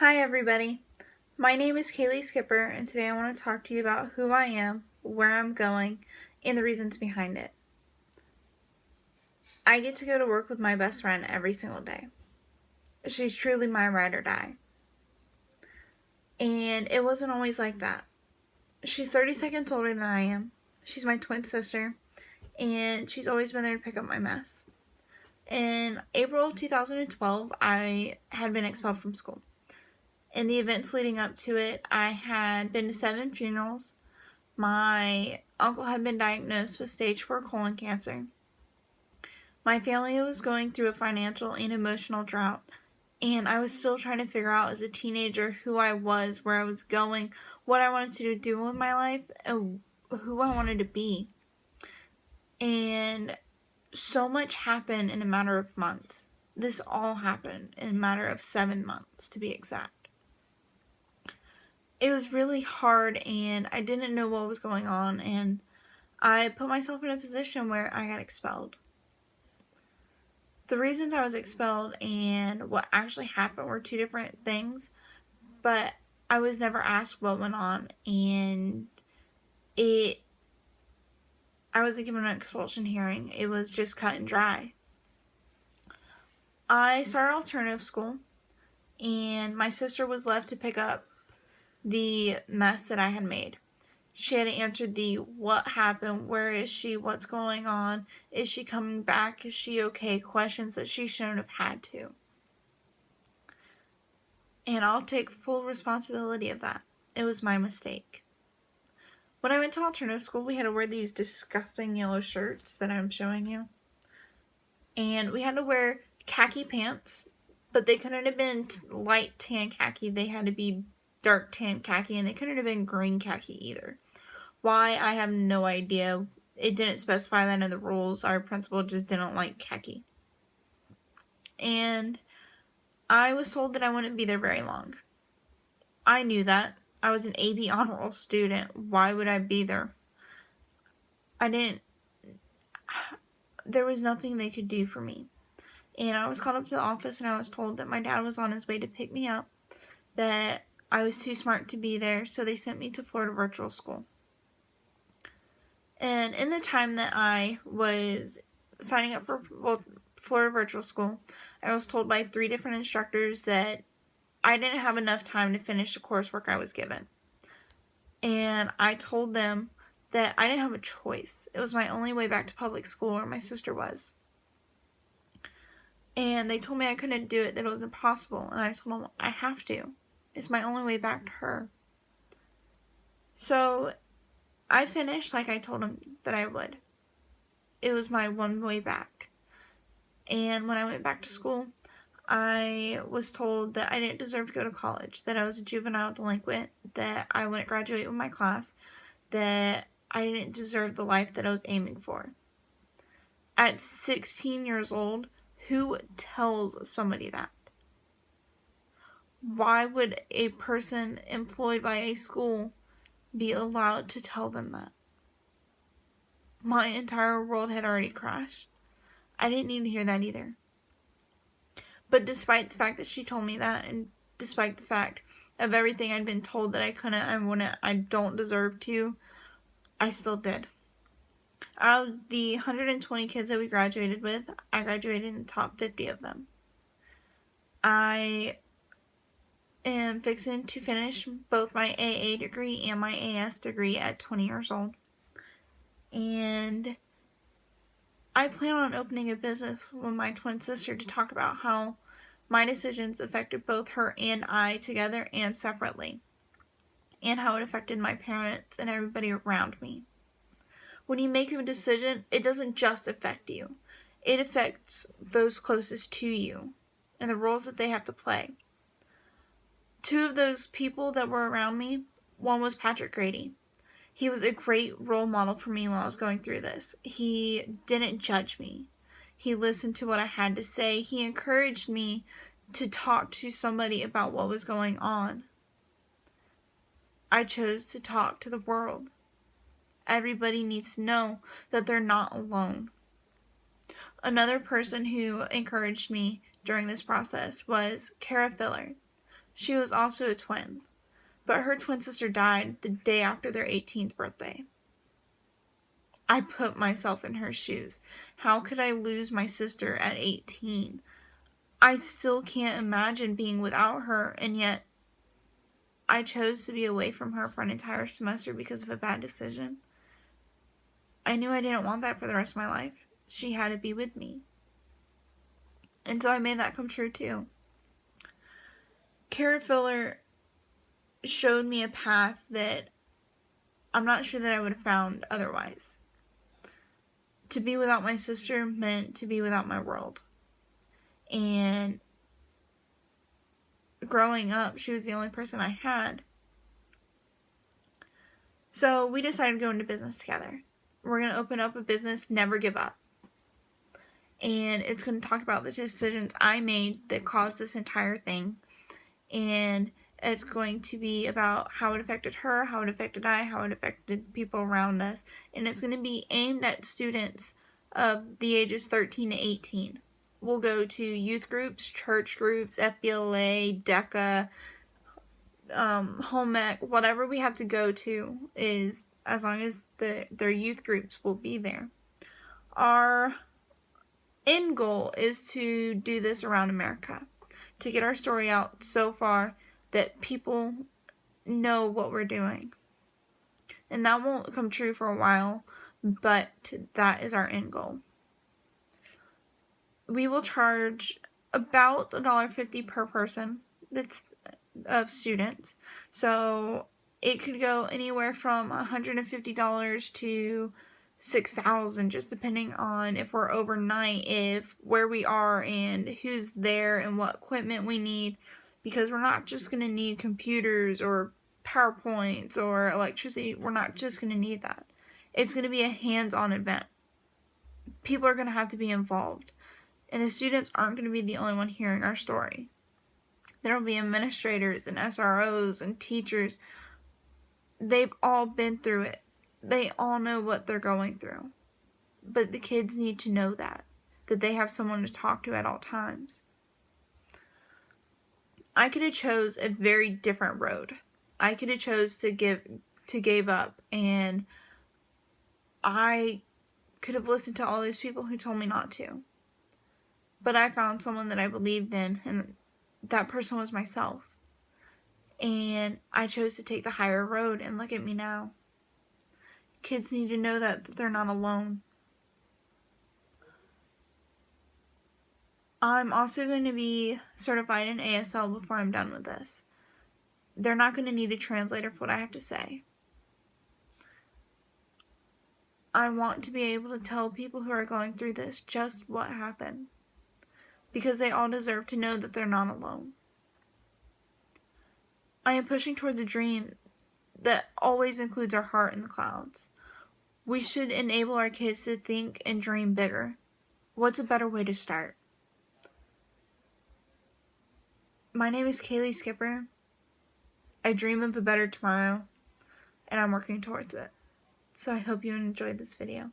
Hi everybody, my name is Kaylee Skipper and today I want to talk to you about who I am, where I'm going, and the reasons behind it. I get to go to work with my best friend every single day. She's truly my ride or die. And it wasn't always like that. She's 30 seconds older than I am. She's my twin sister, and she's always been there to pick up my mess. In April 2012, I had been expelled from school. In the events leading up to it, I had been to 7 funerals. My uncle had been diagnosed with stage 4 colon cancer. My family was going through a financial and emotional drought, and I was still trying to figure out as a teenager who I was, where I was going, what I wanted to do with my life, and who I wanted to be. And so much happened in a matter of months. This all happened in a matter of 7 months, to be exact. It was really hard, and I didn't know what was going on, and I put myself in a position where I got expelled. The reasons I was expelled and what actually happened were 2 different things, but I was never asked what went on, and I wasn't given an expulsion hearing. It was just cut and dry. I started alternative school, and my sister was left to pick up the mess that I had made. She had answered the what happened, where is she, what's going on, is she coming back, is she okay, questions that she shouldn't have had to. And I'll take full responsibility of that. It was my mistake. When I went to alternative school, we had to wear these disgusting yellow shirts that I'm showing you. And we had to wear khaki pants, but they couldn't have been light tan khaki. They had to be dark tan khaki, and they couldn't have been green khaki either. Why, I have no idea. It didn't specify that in the rules. Our principal just didn't like khaki. And I was told that I wouldn't be there very long. I knew that. I was an AB honor roll student. Why would I be there? There was nothing they could do for me. And I was called up to the office and I was told that my dad was on his way to pick me up, that I was too smart to be there, so they sent me to Florida Virtual School. And in the time that I was signing up for Florida Virtual School, I was told by 3 different instructors that I didn't have enough time to finish the coursework I was given. And I told them that I didn't have a choice. It was my only way back to public school where my sister was. And they told me I couldn't do it, that it was impossible. And I told them I have to. It's my only way back to her. So I finished like I told them that I would. It was my one way back. And when I went back to school, I was told that I didn't deserve to go to college, that I was a juvenile delinquent, that I wouldn't graduate with my class, that I didn't deserve the life that I was aiming for. At 16 years old, who tells somebody that? Why would a person employed by a school be allowed to tell them that? My entire world had already crashed. I didn't need to hear that either. But despite the fact that she told me that, and despite the fact of everything I'd been told that I couldn't, I wouldn't, I don't deserve to, I still did. Out of the 120 kids that we graduated with, I graduated in the top 50 of them. I am fixing to finish both my AA degree and my AS degree at 20 years old. And I plan on opening a business with my twin sister to talk about how my decisions affected both her and I together and separately, and how it affected my parents and everybody around me. When you make a decision, it doesn't just affect you. It affects those closest to you and the roles that they have to play. 2 of those people that were around me, one was Patrick Grady. He was a great role model for me while I was going through this. He didn't judge me. He listened to what I had to say. He encouraged me to talk to somebody about what was going on. I chose to talk to the world. Everybody needs to know that they're not alone. Another person who encouraged me during this process was Kara Filler. She was also a twin, but her twin sister died the day after their 18th birthday. I put myself in her shoes. How could I lose my sister at 18? I still can't imagine being without her, and yet I chose to be away from her for an entire semester because of a bad decision. I knew I didn't want that for the rest of my life. She had to be with me. And so I made that come true too. Kara Filler showed me a path that I'm not sure that I would have found otherwise. To be without my sister meant to be without my world. And growing up, she was the only person I had. So we decided to go into business together. We're going to open up a business, Never Give Up. And it's going to talk about the decisions I made that caused this entire thing. And it's going to be about how it affected her, how it affected I, how it affected people around us. And it's going to be aimed at students of the ages 13 to 18. We'll go to youth groups, church groups, FBLA, DECA, home ec, whatever we have to go to, is as long as their youth groups will be there. Our end goal is to do this around America, to get our story out so far that people know what we're doing. And that won't come true for a while, but that is our end goal. We will charge about $1.50 per person that's of students. So it could go anywhere from $150 to $6,000, just depending on if we're overnight, if where we are, and who's there, and what equipment we need. Because we're not just going to need computers or PowerPoints or electricity. We're not just going to need that. It's going to be a hands-on event. People are going to have to be involved. And the students aren't going to be the only one hearing our story. There will be administrators and SROs and teachers. They've all been through it. They all know what they're going through. But the kids need to know that they have someone to talk to at all times. I could have chose a very different road. I could have chose to give up, and I could have listened to all these people who told me not to. But I found someone that I believed in, and that person was myself. And I chose to take the higher road, and look at me now. Kids need to know that they're not alone. I'm also going to be certified in ASL before I'm done with this. They're not going to need a translator for what I have to say. I want to be able to tell people who are going through this just what happened. Because they all deserve to know that they're not alone. I am pushing towards a dream that always includes our heart in the clouds. We should enable our kids to think and dream bigger. What's a better way to start? My name is Kaylee Skipper. I dream of a better tomorrow, and I'm working towards it. So I hope you enjoyed this video.